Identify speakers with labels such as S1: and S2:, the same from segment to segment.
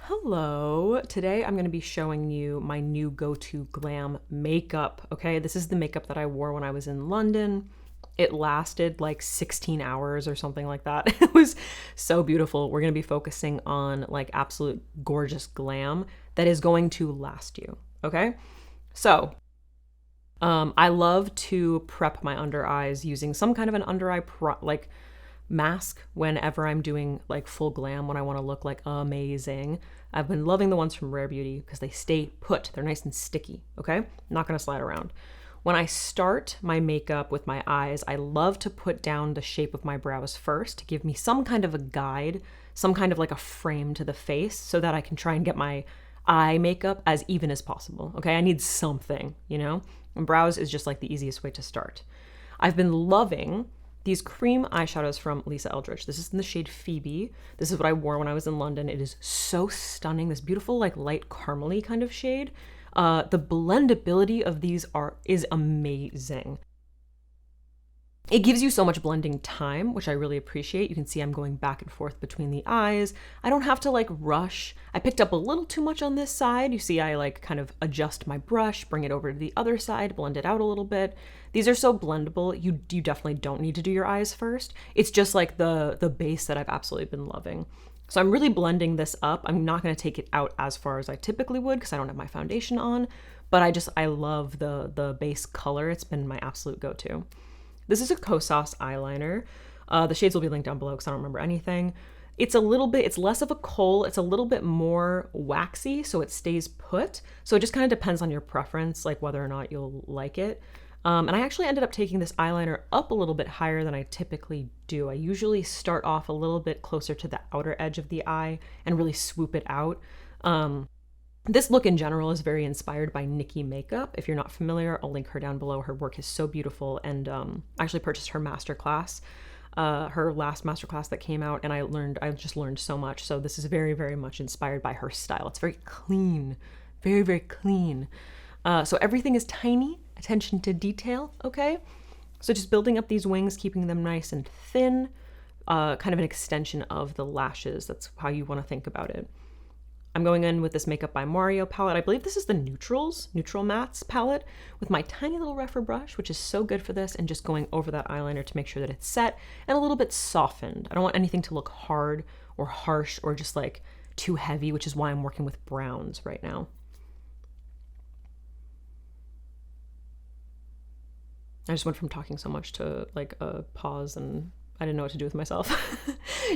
S1: Hello. Today I'm going to be showing you my new go-to glam makeup, okay? This is the makeup that I wore when I was in London. It lasted like 16 hours or something like that. It was so beautiful. We're going to be focusing on like absolute gorgeous glam that is going to last you, okay? So, I love to prep my under eyes using some kind of an under eye mask whenever I'm doing like full glam when I want to look like amazing. I've been loving the ones from Rare Beauty because they stay put. They're nice and sticky, okay? Not going to slide around. When I start my makeup with my eyes, I love to put down the shape of my brows first to give me some kind of a guide, some kind of like a frame to the face so that I can try and get my eye makeup as even as possible, okay? I need something, you know? And brows is just like the easiest way to start. I've been loving these cream eyeshadows from Lisa Eldridge. This is in the shade Phoebe. This is what I wore when I was in London. It is so stunning. This beautiful, like light caramely kind of shade. The blendability of these is amazing. It gives you so much blending time, which I really appreciate. You can see I'm going back and forth between the eyes. I don't have to like rush. I picked up a little too much on this side. You see I like kind of adjust my brush, bring it over to the other side, blend it out a little bit. These are so blendable. You definitely don't need to do your eyes first. It's just like the base that I've absolutely been loving. So I'm really blending this up. I'm not going to take it out as far as I typically would because I don't have my foundation on, but I love the base color. It's been my absolute go-to. This is a Kosas eyeliner. The shades will be linked down below because I don't remember anything. It's less of a kohl. It's a little bit more waxy, so it stays put. So it just kind of depends on your preference, like whether or not you'll like it. And I actually ended up taking this eyeliner up a little bit higher than I typically do. I usually start off a little bit closer to the outer edge of the eye and really swoop it out. This look in general is very inspired by Nikki makeup. If you're not familiar, I'll link her down below. Her work is so beautiful, and I actually purchased her masterclass, her last masterclass that came out, and I just learned so much. So this is very, very much inspired by her style. It's very clean, very, very clean. So everything is tiny, attention to detail, okay? So just building up these wings, keeping them nice and thin, kind of an extension of the lashes. That's how you want to think about it. I'm going in with this Makeup by Mario palette. I believe this is the Neutral Mattes palette with my tiny little Rephr brush, which is so good for this, and just going over that eyeliner to make sure that it's set and a little bit softened. I don't want anything to look hard or harsh or just like too heavy, which is why I'm working with browns right now. I just went from talking so much to like a pause and I didn't know what to do with myself.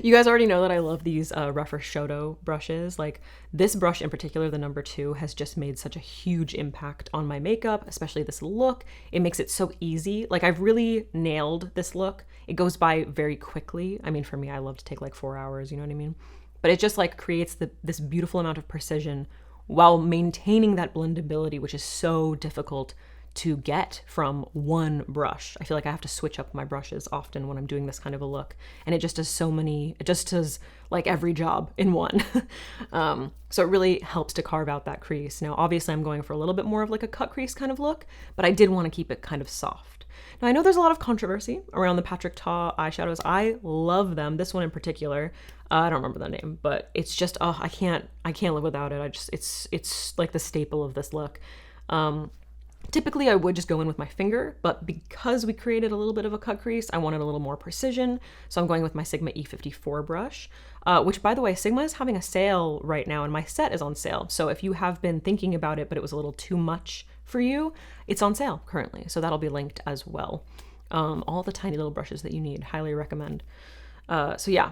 S1: You guys already know that I love these Rephr Shadow brushes. Like this brush in particular, the number 2, has just made such a huge impact on my makeup, especially this look. It makes it so easy. Like I've really nailed this look. It goes by very quickly. I mean, for me, I love to take like 4 hours, you know what I mean? But it just like creates this beautiful amount of precision while maintaining that blendability, which is so difficult to get from one brush. I feel like I have to switch up my brushes often when I'm doing this kind of a look, and it just does like every job in one. So it really helps to carve out that crease. Now obviously I'm going for a little bit more of like a cut crease kind of look, but I did want to keep it kind of soft. Now I know there's a lot of controversy around the Patrick Ta eyeshadows. I love them. This one in particular, I don't remember the name, but it's just, oh, I can't live without it. It's like the staple of this look. Typically I would just go in with my finger, but because we created a little bit of a cut crease, I wanted a little more precision. So I'm going with my Sigma E54 brush, which by the way, Sigma is having a sale right now and my set is on sale. So if you have been thinking about it, but it was a little too much for you, it's on sale currently. So that'll be linked as well. All the tiny little brushes that you need, highly recommend. So yeah,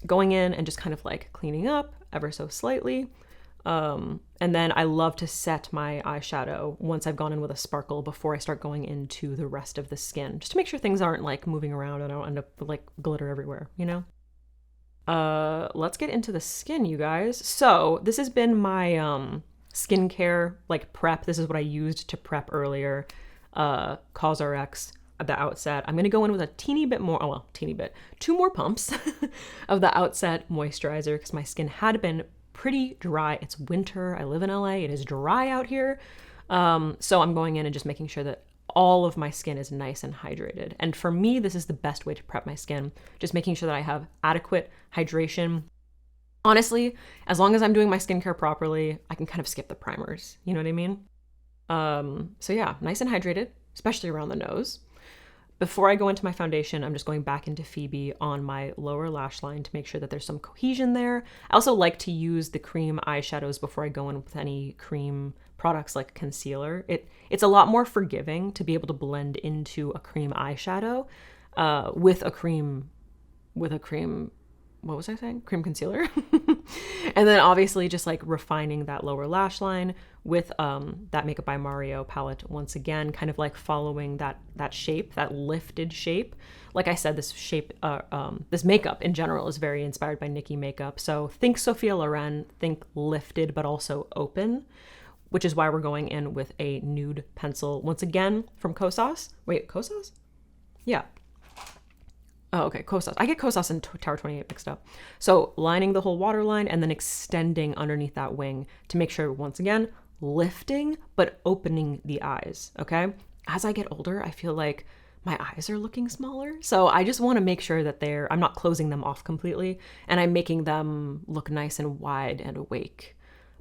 S1: going in and just kind of like cleaning up ever so slightly. And then I love to set my eyeshadow once I've gone in with a sparkle before I start going into the rest of the skin, just to make sure things aren't like moving around and I don't end up with like glitter everywhere, you know? Let's get into the skin, you guys. So this has been my skincare like prep. This is what I used to prep earlier. Cosrx, the Outset. I'm gonna go in with a teeny bit more, 2 more pumps of the Outset Moisturizer because my skin had been pretty dry. It's winter. I live in LA. It is dry out here. So I'm going in and just making sure that all of my skin is nice and hydrated. And for me, this is the best way to prep my skin. Just making sure that I have adequate hydration Honestly, as long as I'm doing my skincare properly, I can kind of skip the primers. You know what I mean? So yeah, nice and hydrated, especially around the nose. Before I go into my foundation, I'm just going back into Phoebe on my lower lash line to make sure that there's some cohesion there. I also like to use the cream eyeshadows before I go in with any cream products like concealer. It's a lot more forgiving to be able to blend into a cream eyeshadow with a cream, what was I saying? Cream concealer. And then obviously just like refining that lower lash line with that Makeup by Mario palette once again, kind of like following that shape, that lifted shape. Like I said, this shape, this makeup in general is very inspired by Nikki makeup. So think Sophia Loren, think lifted but also open, which is why we're going in with a nude pencil once again from Kosas. Wait, Kosas? Yeah. Oh, okay, Kosas. I get Kosas and Tower 28 mixed up. So lining the whole waterline and then extending underneath that wing to make sure, once again, lifting but opening the eyes, okay? As I get older, I feel like my eyes are looking smaller. So I just want to make sure that I'm not closing them off completely and I'm making them look nice and wide and awake,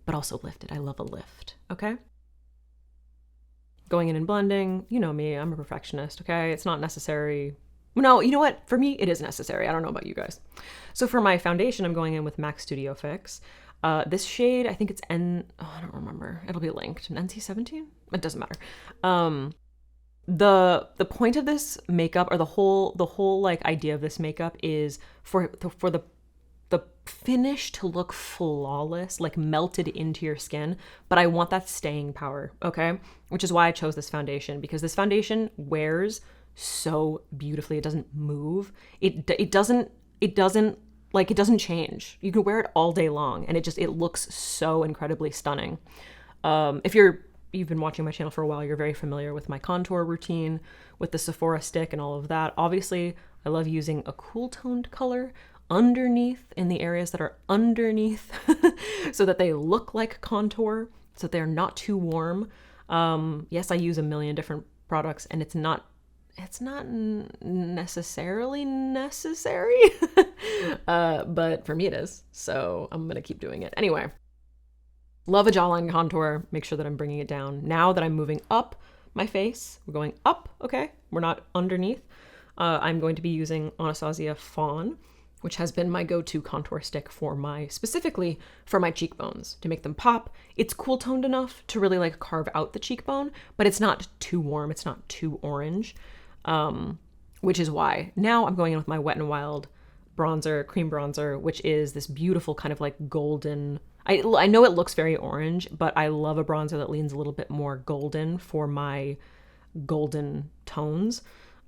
S1: but also lifted. I love a lift, okay? Going in and blending, you know me, I'm a perfectionist, okay? It's not necessary. No, you know what? For me, it is necessary. I don't know about you guys. So for my foundation, I'm going in with MAC Studio Fix. This shade, I think it's I don't remember. It'll be linked. NC13? It doesn't matter. The point of this makeup, or the whole like idea of this makeup is for the finish to look flawless, like melted into your skin, but I want that staying power, okay? Which is why I chose this foundation, because this foundation wears so beautifully. It doesn't move. It doesn't change. You can wear it all day long and it looks so incredibly stunning. If you've been watching my channel for a while, you're very familiar with my contour routine with the Sephora stick and all of that. Obviously, I love using a cool toned color underneath in the areas that are underneath so that they look like contour, so that they're not too warm. Yes, I use a million different products and it's not necessarily necessary, but for me it is. So I'm going to keep doing it. Anyway, love a jawline contour. Make sure that I'm bringing it down. Now that I'm moving up my face, we're going up, okay? We're not underneath. I'm going to be using Anastasia Fawn, which has been my go-to contour stick specifically for my cheekbones, to make them pop. It's cool toned enough to really like carve out the cheekbone, but it's not too warm. It's not too orange. Which is why now I'm going in with my Wet n Wild bronzer, cream bronzer, which is this beautiful kind of like golden. I know it looks very orange, but I love a bronzer that leans a little bit more golden for my golden tones.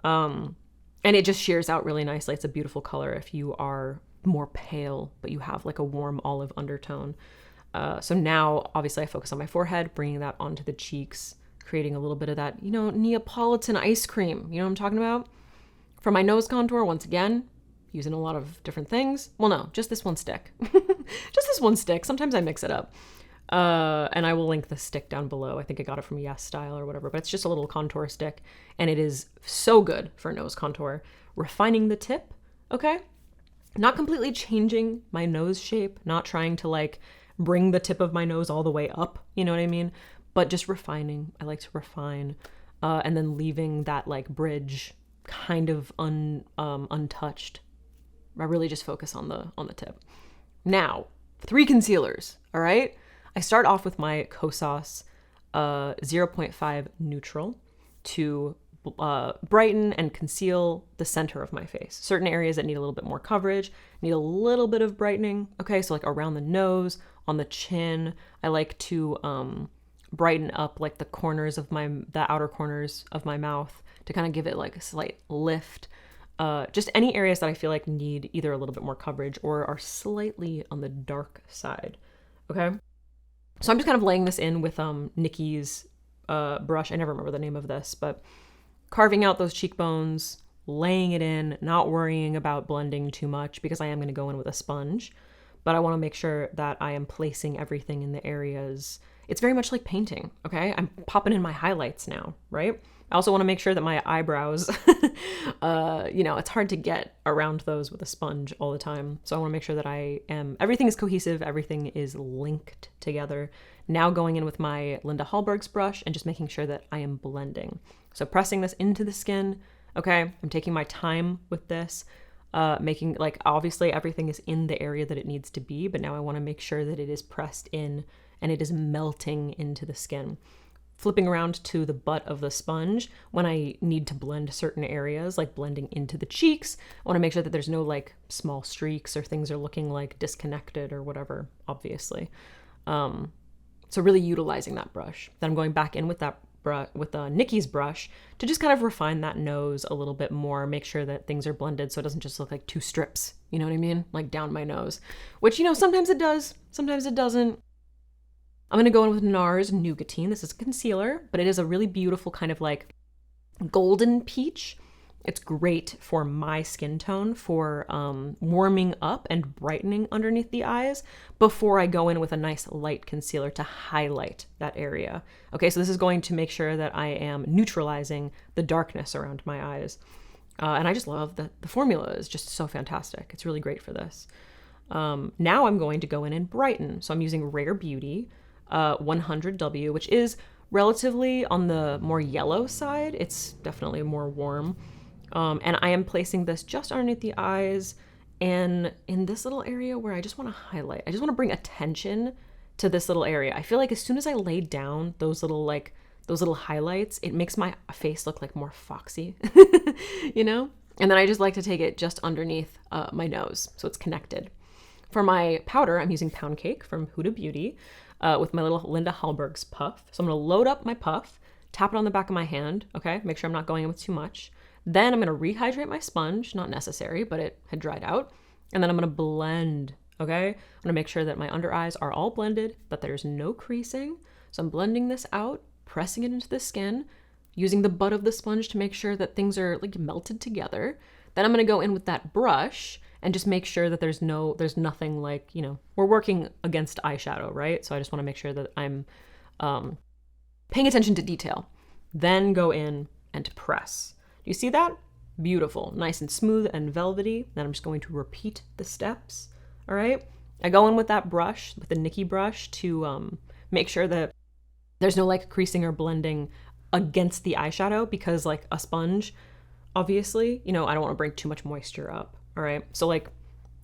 S1: And it just shears out really nicely. It's a beautiful color if you are more pale, but you have like a warm olive undertone. So now obviously I focus on my forehead, bringing that onto the cheeks, creating a little bit of that, Neapolitan ice cream. You know what I'm talking about? For my nose contour, once again, using a lot of different things. Well, no, just this one stick. Just this one stick. Sometimes I mix it up. And I will link the stick down below. I think I got it from Yes Style or whatever, but it's just a little contour stick. And it is so good for nose contour. Refining the tip, okay? Not completely changing my nose shape, not trying to like bring the tip of my nose all the way up, you know what I mean? But just refining. I like to refine, and then leaving that like bridge kind of untouched. I really just focus on the tip. Now, 3 concealers, all right? I start off with my Kosas 0.5 neutral to brighten and conceal the center of my face. Certain areas that need a little bit more coverage, need a little bit of brightening. Okay, so like around the nose, on the chin, I like to brighten up like the outer corners of my mouth to kind of give it like a slight lift. Just any areas that I feel like need either a little bit more coverage or are slightly on the dark side. Okay. So I'm just kind of laying this in with Nikki's brush. I never remember the name of this, but carving out those cheekbones, laying it in, not worrying about blending too much because I am going to go in with a sponge. but I want to make sure that I am placing everything in the areas. It's very much like painting, okay? I'm popping in my highlights now, right? I also want to make sure that my eyebrows, it's hard to get around those with a sponge all the time. So I want to make sure that everything is cohesive, everything is linked together. Now going in with my Linda Hallberg's brush and just making sure that I am blending. So pressing this into the skin, okay? I'm taking my time with this, making, like, obviously everything is in the area that it needs to be, but now I want to make sure that it is pressed in and it is melting into the skin. Flipping around to the butt of the sponge when I need to blend certain areas, like blending into the cheeks. I want to make sure that there's no like small streaks or things are looking like disconnected or whatever, obviously. So really utilizing that brush. Then I'm going back in with that with Nikki's brush to just kind of refine that nose a little bit more, make sure that things are blended so it doesn't just look like two strips, you know what I mean? Like down my nose, which, sometimes it does, sometimes it doesn't. I'm going to go in with Nars Nougatine. This is a concealer, but it is a really beautiful kind of like golden peach. It's great for my skin tone for warming up and brightening underneath the eyes before I go in with a nice light concealer to highlight that area. Okay, so this is going to make sure that I am neutralizing the darkness around my eyes. And I just love that the formula is just so fantastic. It's really great for this. Now I'm going to go in and brighten. So I'm using Rare Beauty 100W, which is relatively on the more yellow side. It's definitely more warm. And I am placing this just underneath the eyes and in this little area where I just want to highlight. I just want to bring attention to this little area. I feel like as soon as I lay down those little highlights, it makes my face look like more foxy, And then I just like to take it just underneath my nose so it's connected. For my powder, I'm using Pound Cake from Huda Beauty with my little Linda Hallberg's puff. So I'm going to load up my puff, tap it on the back of my hand, okay? Make sure I'm not going in with too much. Then I'm going to rehydrate my sponge, not necessary, but it had dried out. And then I'm going to blend, okay? I'm going to make sure that my under eyes are all blended, that there's no creasing. So I'm blending this out, pressing it into the skin, using the butt of the sponge to make sure that things are like melted together. Then I'm going to go in with that brush and just make sure that there's nothing like, we're working against eyeshadow, right? So I just want to make sure that I'm paying attention to detail. Then go in and press. Do you see that? Beautiful, nice and smooth and velvety. Then I'm just going to repeat the steps, all right? I go in with that brush, with the Nikki brush, to make sure that there's no like creasing or blending against the eyeshadow, because like a sponge, obviously, I don't want to bring too much moisture up. All right. So like,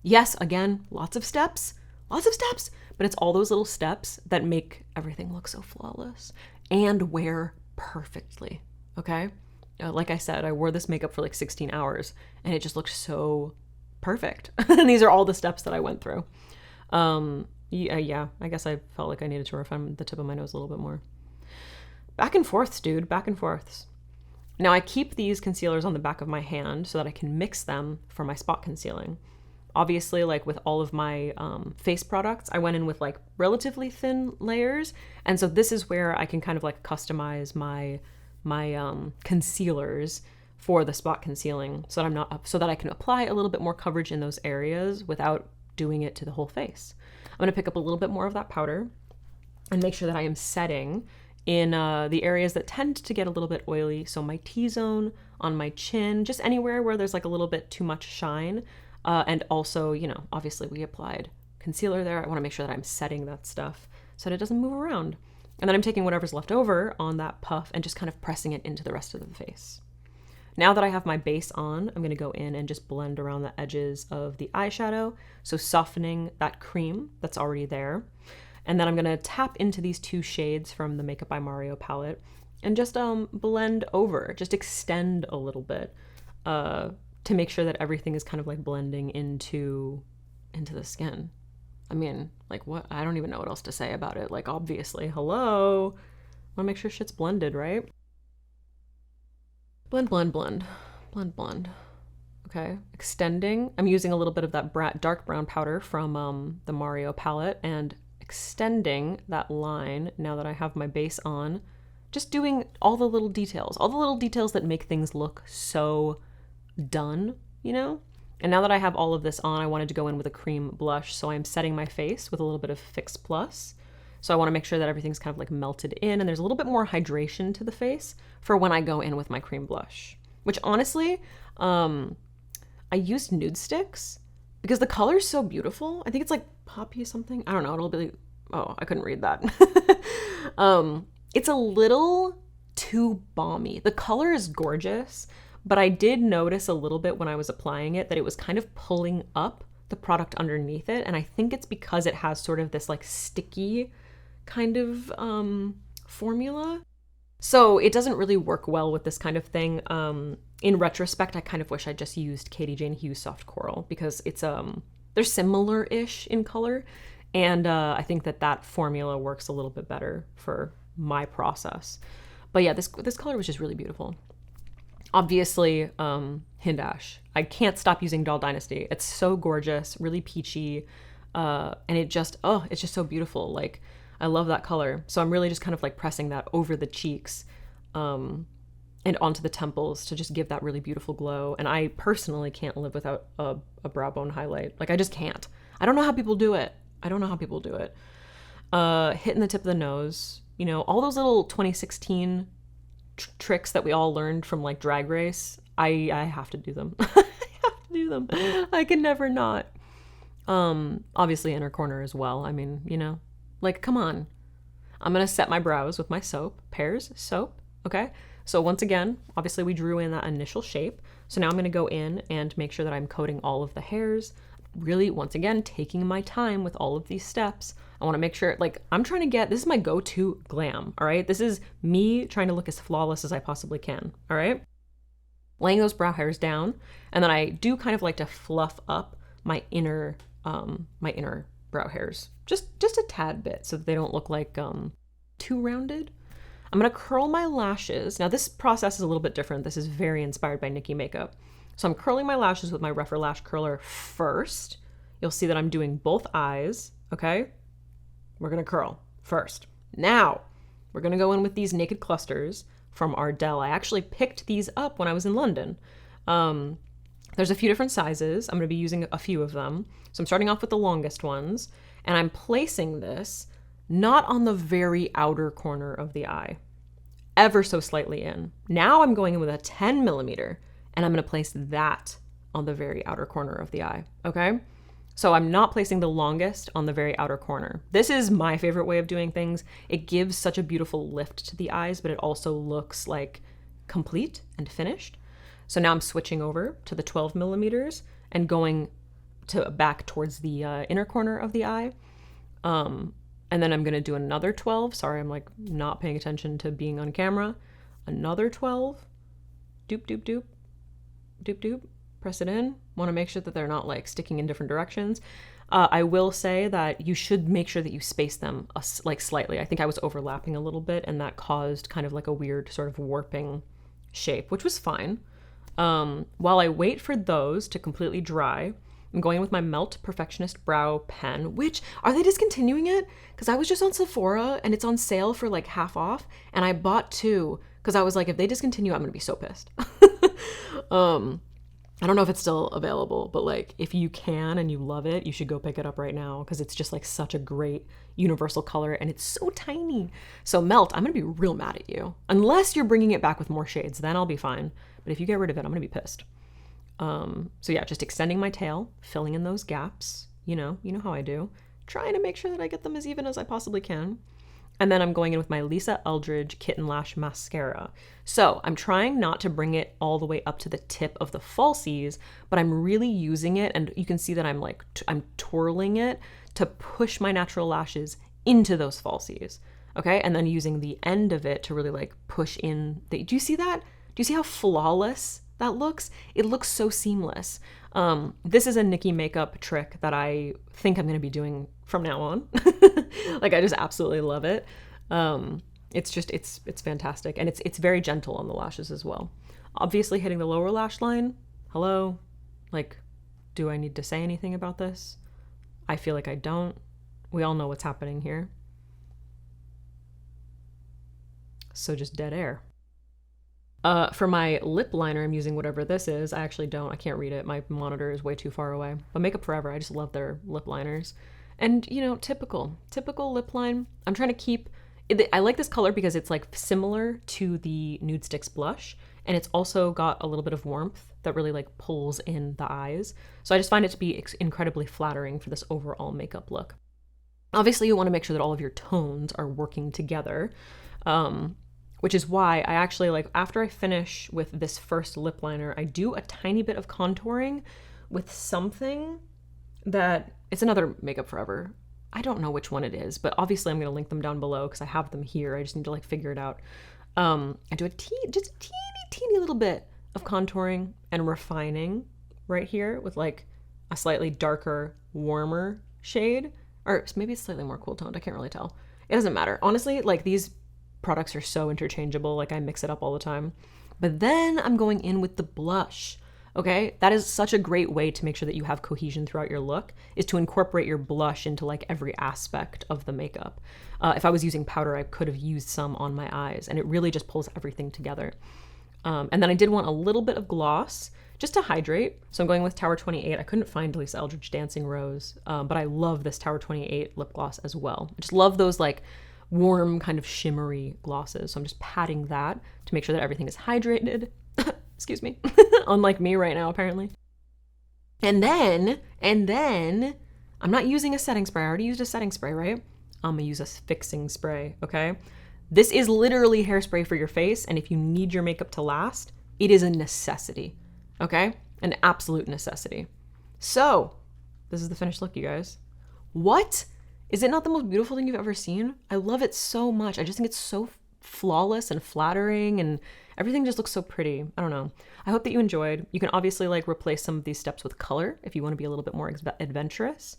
S1: yes, again, lots of steps, but it's all those little steps that make everything look so flawless and wear perfectly. Okay. Like I said, I wore this makeup for like 16 hours and it just looked so perfect. And these are all the steps that I went through. Yeah, I guess I felt like I needed to refine the tip of my nose a little bit more. Back and forths, dude, back and forths. Now I keep these concealers on the back of my hand so that I can mix them for my spot concealing. Obviously, like with all of my face products, I went in with like relatively thin layers. And so this is where I can kind of like customize my concealers for the spot concealing so that I can apply a little bit more coverage in those areas without doing it to the whole face. I'm going to pick up a little bit more of that powder and make sure that I am setting in the areas that tend to get a little bit oily. So my T-zone, on my chin, just anywhere where there's like a little bit too much shine. And also, obviously we applied concealer there. I want to make sure that I'm setting that stuff so that it doesn't move around. And then I'm taking whatever's left over on that puff and just kind of pressing it into the rest of the face. Now that I have my base on, I'm going to go in and just blend around the edges of the eyeshadow. So softening that cream that's already there. And then I'm going to tap into these two shades from the Makeup by Mario palette and just blend over, just extend a little bit to make sure that everything is kind of like blending into the skin. I mean, like what? I don't even know what else to say about it. Like obviously, hello, want to make sure shit's blended, right? Blend, blend, blend, blend, blend. Okay, extending. I'm using a little bit of that dark brown powder from the Mario palette and extending that line now that I have my base on, just doing all the little details that make things look so done, And now that I have all of this on, I wanted to go in with a cream blush. So I'm setting my face with a little bit of Fix Plus. So I want to make sure that everything's kind of like melted in and there's a little bit more hydration to the face for when I go in with my cream blush. Which honestly, I used Nudestix because the color is so beautiful. I think it's like poppy something. I don't know. It'll be, oh, I couldn't read that. It's a little too balmy. The color is gorgeous, but I did notice a little bit when I was applying it that it was kind of pulling up the product underneath it. And I think it's because it has sort of this like sticky kind of formula. So it doesn't really work well with this kind of thing. In retrospect, I kind of wish I just used Katie Jane Hughes Soft Coral because it's they're similar-ish in color, and I think that formula works a little bit better for my process. But yeah, this color was just really beautiful. Obviously, Hindash. I can't stop using Doll Dynasty. It's so gorgeous, really peachy, and it's just so beautiful. Like, I love that color. So I'm really just kind of like pressing that over the cheeks and onto the temples to just give that really beautiful glow. And I personally can't live without a brow bone highlight. Like, I just can't. I don't know how people do it. Hitting the tip of the nose, you know, all those little 2016 tricks that we all learned from like Drag Race. I have to do them. I have to do them. I can never not. Obviously inner corner as well. I mean, you know, like, come on. I'm going to set my brows with my soap, Pears Soap, okay? So once again, obviously we drew in that initial shape. So now I'm going to go in and make sure that I'm coating all of the hairs. Really, once again, taking my time with all of these steps. I want to make sure, like, I'm trying to get, this is my go-to glam, all right? This is me trying to look as flawless as I possibly can, all right? Laying those brow hairs down. And then I do kind of like to fluff up my inner brow hairs. Just a tad bit so that they don't look like too rounded. I'm going to curl my lashes. Now this process is a little bit different. This is very inspired by Nikki makeup. So I'm curling my lashes with my Rephr Lash Curler first. You'll see that I'm doing both eyes, okay? We're going to curl first. Now, we're going to go in with these Naked Clusters from Ardell. I actually picked these up when I was in London. There's a few different sizes. I'm going to be using a few of them. So I'm starting off with the longest ones, and I'm placing this not on the very outer corner of the eye, ever so slightly in. Now I'm going in with a 10 millimeter, and I'm going to place that on the very outer corner of the eye, okay? So I'm not placing the longest on the very outer corner. This is my favorite way of doing things. It gives such a beautiful lift to the eyes, but it also looks like complete and finished. So now I'm switching over to the 12 millimeters and going back towards the inner corner of the eye. And then I'm going to do another 12. Sorry, I'm like not paying attention to being on camera. Another 12. Doop, doop, doop. Doop, doop. Press it in. Want to make sure that they're not like sticking in different directions. I will say that you should make sure that you space them like slightly. I think I was overlapping a little bit and that caused kind of like a weird sort of warping shape, which was fine. While I wait for those to completely dry, I'm going with my Melt Perfectionist Brow Pen, which, are they discontinuing it? Because I was just on Sephora and it's on sale for like half off, and I bought two because I was like, if they discontinue, I'm going to be so pissed. I don't know if it's still available, but like if you can and you love it, you should go pick it up right now because it's just like such a great universal color and it's so tiny. So Melt, I'm going to be real mad at you. Unless you're bringing it back with more shades, then I'll be fine. But if you get rid of it, I'm going to be pissed. So yeah, just extending my tail, filling in those gaps, you know how I do. Trying to make sure that I get them as even as I possibly can. And then I'm going in with my Lisa Eldridge Kitten Lash Mascara. So I'm trying not to bring it all the way up to the tip of the falsies, but I'm really using it, and you can see that I'm twirling it to push my natural lashes into those falsies. Okay, and then using the end of it to really like push in. Do you see that? Do you see how flawless that looks? It looks so seamless. This is a Nikki makeup trick that I think I'm going to be doing from now on. Like, I just absolutely love it. It's fantastic. And it's very gentle on the lashes as well. Obviously hitting the lower lash line. Hello. Like, do I need to say anything about this? I feel like I don't. We all know what's happening here. So just dead air. For my lip liner, I'm using whatever this is. I actually don't. I can't read it. My monitor is way too far away. But Makeup Forever, I just love their lip liners. And, you know, typical lip line. I'm trying to keep... I like this color because it's like similar to the Nudestix blush. And it's also got a little bit of warmth that really like pulls in the eyes. So I just find it to be incredibly flattering for this overall makeup look. Obviously, you want to make sure that all of your tones are working together. Which is why I actually like, after I finish with this first lip liner, I do a tiny bit of contouring with something that, it's another Makeup Forever. I don't know which one it is, but obviously I'm going to link them down below because I have them here. I just need to like figure it out. I do just a teeny little bit of contouring and refining right here with like a slightly darker, warmer shade, or maybe it's slightly more cool toned. I can't really tell. It doesn't matter. Honestly, like these products are so interchangeable, like I mix it up all the time. But then I'm going in with the blush, okay? That is such a great way to make sure that you have cohesion throughout your look, is to incorporate your blush into like every aspect of the makeup. If I was using powder, I could have used some on my eyes, and it really just pulls everything together. And then I did want a little bit of gloss just to hydrate. So I'm going with Tower 28. I couldn't find Lisa Eldridge Dancing Rose, but I love this Tower 28 lip gloss as well. I just love those like warm kind of shimmery glosses. So I'm just patting that to make sure that everything is hydrated. Excuse me. Unlike me right now, apparently. And then, I'm not using a setting spray. I already used a setting spray, right? I'm gonna use a fixing spray, okay? This is literally hairspray for your face, and if you need your makeup to last, it is a necessity, okay? An absolute necessity. So, this is the finished look, you guys. What? Is it not the most beautiful thing you've ever seen? I love it so much. I just think it's so flawless and flattering, and everything just looks so pretty. I don't know. I hope that you enjoyed. You can obviously like replace some of these steps with color if you want to be a little bit more adventurous.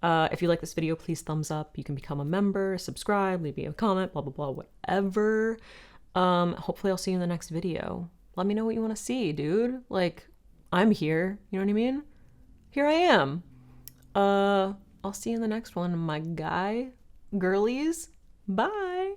S1: If you like this video, please thumbs up. You can become a member, subscribe, leave me a comment, blah, blah, blah, whatever. Hopefully I'll see you in the next video. Let me know what you want to see, dude. Like, I'm here. You know what I mean? Here I am. I'll see you in the next one, my guy. Girlies. Bye.